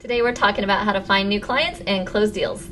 Today we're talking about how to find new clients and close deals.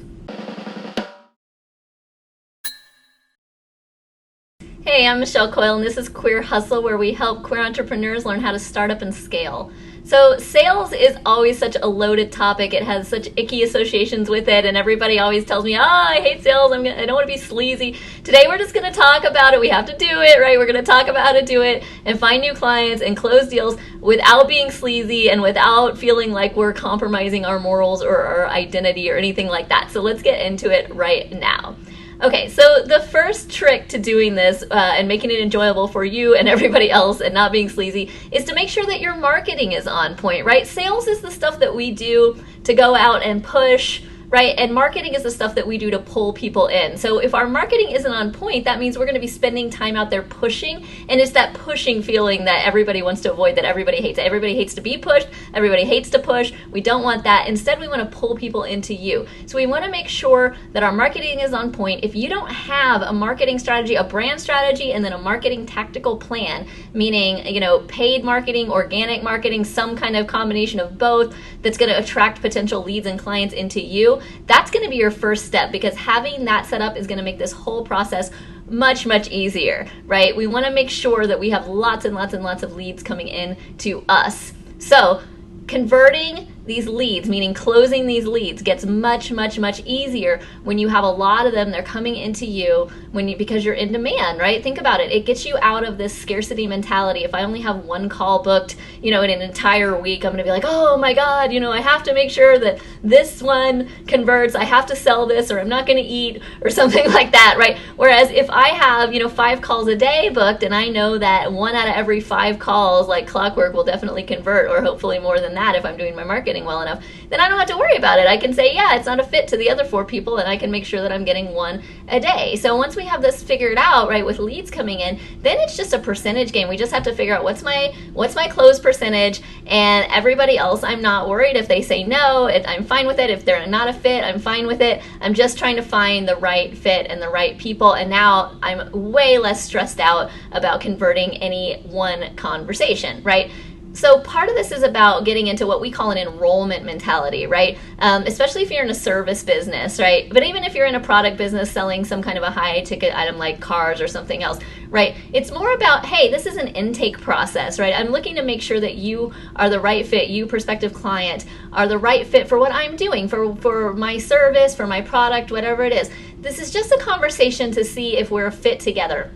Hey, I'm Michelle Coyle and this is Queer Hustle, where we help queer entrepreneurs learn how to start up and scale. So sales is always such a loaded topic. It has such icky associations with it, and everybody always tells me, I hate sales, I don't want to be sleazy. Today we're just going to talk about it. We have to do it, right? We're going to talk about how to do it and find new clients and close deals without being sleazy and without feeling like we're compromising our morals or our identity or anything like that. So let's get into it right now. Okay, so the first trick to doing this and making it enjoyable for you and everybody else and not being sleazy is to make sure that your marketing is on point, right? Sales is the stuff that we do to go out and push, right? And marketing is the stuff that we do to pull people in. So if our marketing isn't on point, that means we're going to be spending time out there pushing, and it's that pushing feeling that everybody wants to avoid, that everybody hates. Everybody hates to be pushed. Everybody hates to push. We don't want that. Instead, we want to pull people into you. So we want to make sure that our marketing is on point. If you don't have a marketing strategy, a brand strategy, and then a marketing tactical plan, meaning, paid marketing, organic marketing, some kind of combination of both that's going to attract potential leads and clients into you, that's going to be your first step, because having that set up is going to make this whole process much, much easier, right? We want to make sure that we have lots and lots and lots of leads coming in to us. So converting these leads, meaning closing these leads, gets much, much, much easier when you have a lot of them. They're coming into you because you're in demand, right? Think about it. It gets you out of this scarcity mentality. If I only have one call booked, in an entire week, I'm going to be like, oh my God, I have to make sure that this one converts. I have to sell this, or I'm not going to eat, or something like that, right? Whereas if I have, 5 calls a day booked, and I know that 1 out of every 5 calls, like clockwork, will definitely convert, or hopefully more than that if I'm doing my marketing well enough, then I don't have to worry about it. I can say, yeah, it's not a fit to the other 4 people, and I can make sure that I'm getting 1 a day. So once we have this figured out, right, with leads coming in, then it's just a percentage game. We just have to figure out what's my close percentage, and everybody else, I'm not worried if they say no. I'm fine with it. If they're not a fit, I'm fine with it. I'm just trying to find the right fit and the right people, and now I'm way less stressed out about converting any one conversation, right? So part of this is about getting into what we call an enrollment mentality, right? Especially if you're in a service business, right? But even if you're in a product business selling some kind of a high ticket item like cars or something else, right? It's more about, hey, this is an intake process, right? I'm looking to make sure that you are the right fit, you prospective client are the right fit for what I'm doing, for my service, for my product, whatever it is. This is just a conversation to see if we're a fit together.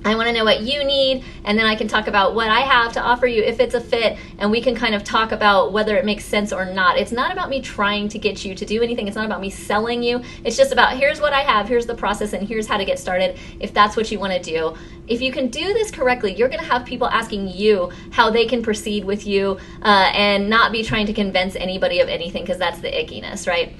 I want to know what you need, and then I can talk about what I have to offer you if it's a fit, and we can kind of talk about whether it makes sense or not. It's not about me trying to get you to do anything. It's not about me selling you. It's just about, here's what I have, here's the process, and here's how to get started if that's what you want to do. If you can do this correctly, you're going to have people asking you how they can proceed with you and not be trying to convince anybody of anything, because that's the ickiness, right?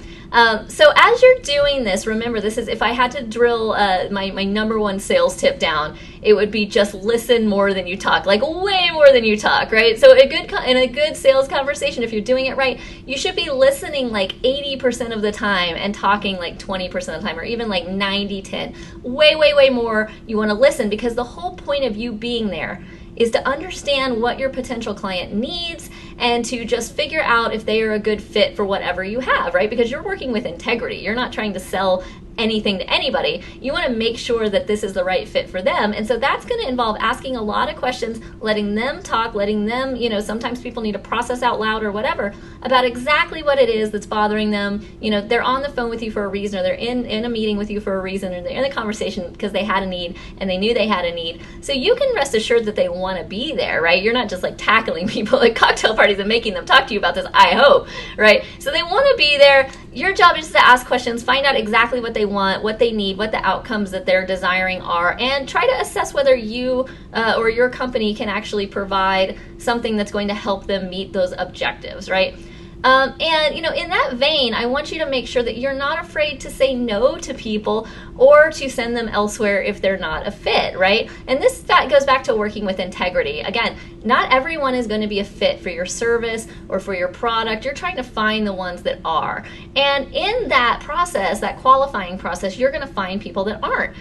So as you're doing this, remember, this is, if I had to drill my number one sales tip down, it would be just listen more than you talk, like way more than you talk, right? So in a good sales conversation, if you're doing it right, you should be listening like 80% of the time and talking like 20% of the time, or even like 90-10. Way, way, way more you want to listen, because the whole point of you being there is to understand what your potential client needs and to just figure out if they are a good fit for whatever you have, right? Because you're working with integrity. You're not trying to sell anything to anybody. You want to make sure that this is the right fit for them. And so that's going to involve asking a lot of questions, letting them talk, letting them, sometimes people need to process out loud or whatever about exactly what it is that's bothering them. They're on the phone with you for a reason, or they're in a meeting with you for a reason, or they're in a conversation because they had a need and they knew they had a need. So you can rest assured that they want to be there, right? You're not just like tackling people at cocktail parties and making them talk to you about this, I hope, right? So they want to be there. Your job is to ask questions, find out exactly what they want, what they need, what the outcomes that they're desiring are, and try to assess whether you or your company can actually provide something that's going to help them meet those objectives, right? And in that vein, I want you to make sure that you're not afraid to say no to people or to send them elsewhere if they're not a fit, right? And that goes back to working with integrity. Again, not everyone is going to be a fit for your service or for your product. You're trying to find the ones that are. And in that process, that qualifying process, you're going to find people that aren't.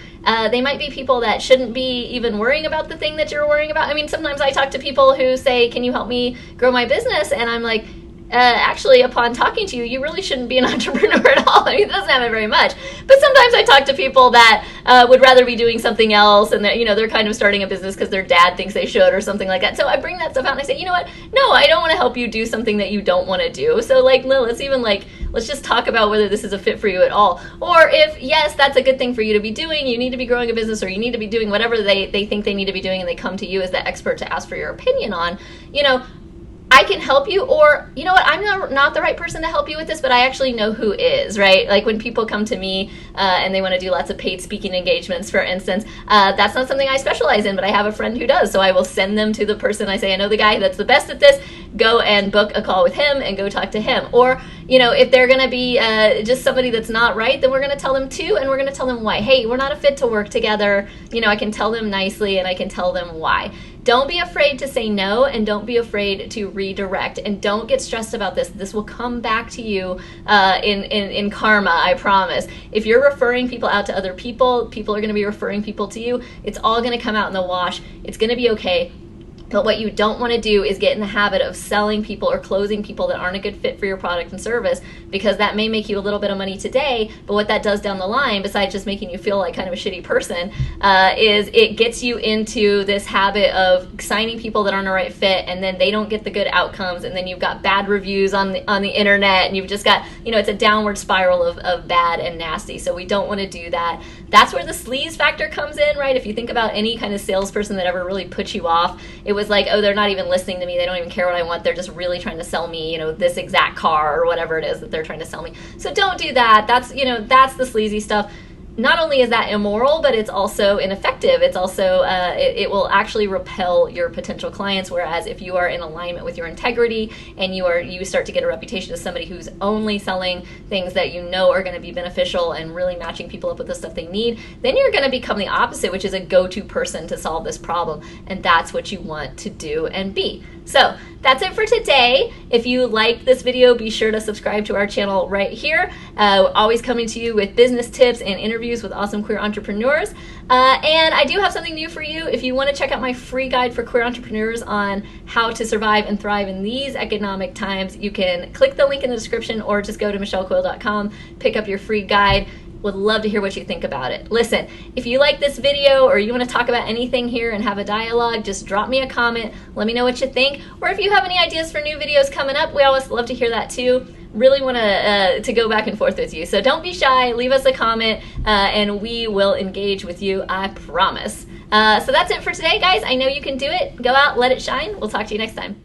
They might be people that shouldn't be even worrying about the thing that you're worrying about. I mean, sometimes I talk to people who say, can you help me grow my business? And I'm like, actually, upon talking to you, you really shouldn't be an entrepreneur at all. I mean, it doesn't happen very much. But sometimes I talk to people that would rather be doing something else, and they're kind of starting a business because their dad thinks they should or something like that. So I bring that stuff out and I say, you know what? No, I don't want to help you do something that you don't want to do. So let's just talk about whether this is a fit for you at all. Or if, yes, that's a good thing for you to be doing, you need to be growing a business, or you need to be doing whatever they think they need to be doing, and they come to you as the expert to ask for your opinion on, I can help you. Or, you know what, I'm not the right person to help you with this, but I actually know who is, right? Like when people come to me and they want to do lots of paid speaking engagements, for instance, that's not something I specialize in, but I have a friend who does. So I will send them to the person. I say, I know the guy that's the best at this. Go and book a call with him and go talk to him. Or, if they're going to be just somebody that's not right, then we're going to tell them too, and we're going to tell them why. Hey, we're not a fit to work together. I can tell them nicely, and I can tell them why. Don't be afraid to say no, and don't be afraid to redirect, and don't get stressed about this. This will come back to you in karma, I promise. If you're referring people out to other people, people are going to be referring people to you. It's all going to come out in the wash. It's going to be okay. But what you don't want to do is get in the habit of selling people or closing people that aren't a good fit for your product and service, because that may make you a little bit of money today, but what that does down the line, besides just making you feel like kind of a shitty person, is it gets you into this habit of signing people that aren't a right fit, and then they don't get the good outcomes, and then you've got bad reviews on the internet, and you've just got, it's a downward spiral of bad and nasty. So we don't want to do that. That's where the sleaze factor comes in, right? If you think about any kind of salesperson that ever really put you off, it was like, oh, they're not even listening to me. They don't even care what I want. They're just really trying to sell me, this exact car or whatever it is that they're trying to sell me. So don't do that. That's the sleazy stuff. Not only is that immoral, but it's also ineffective. It's also, it will actually repel your potential clients. Whereas if you are in alignment with your integrity and you start to get a reputation as somebody who's only selling things that are going to be beneficial and really matching people up with the stuff they need, then you're going to become the opposite, which is a go-to person to solve this problem. And that's what you want to do and be. So that's it for today. If you like this video, be sure to subscribe to our channel right here. Always coming to you with business tips and interviews with awesome queer entrepreneurs. And I do have something new for you. If you want to check out my free guide for queer entrepreneurs on how to survive and thrive in these economic times, you can click the link in the description or just go to michellecoyle.com, pick up your free guide. Would love to hear what you think about it. Listen, if you like this video or you want to talk about anything here and have a dialogue, just drop me a comment. Let me know what you think. Or if you have any ideas for new videos coming up, we always love to hear that too. Really want to go back and forth with you. So don't be shy. Leave us a comment and we will engage with you, I promise. So that's it for today, guys. I know you can do it. Go out, let it shine. We'll talk to you next time.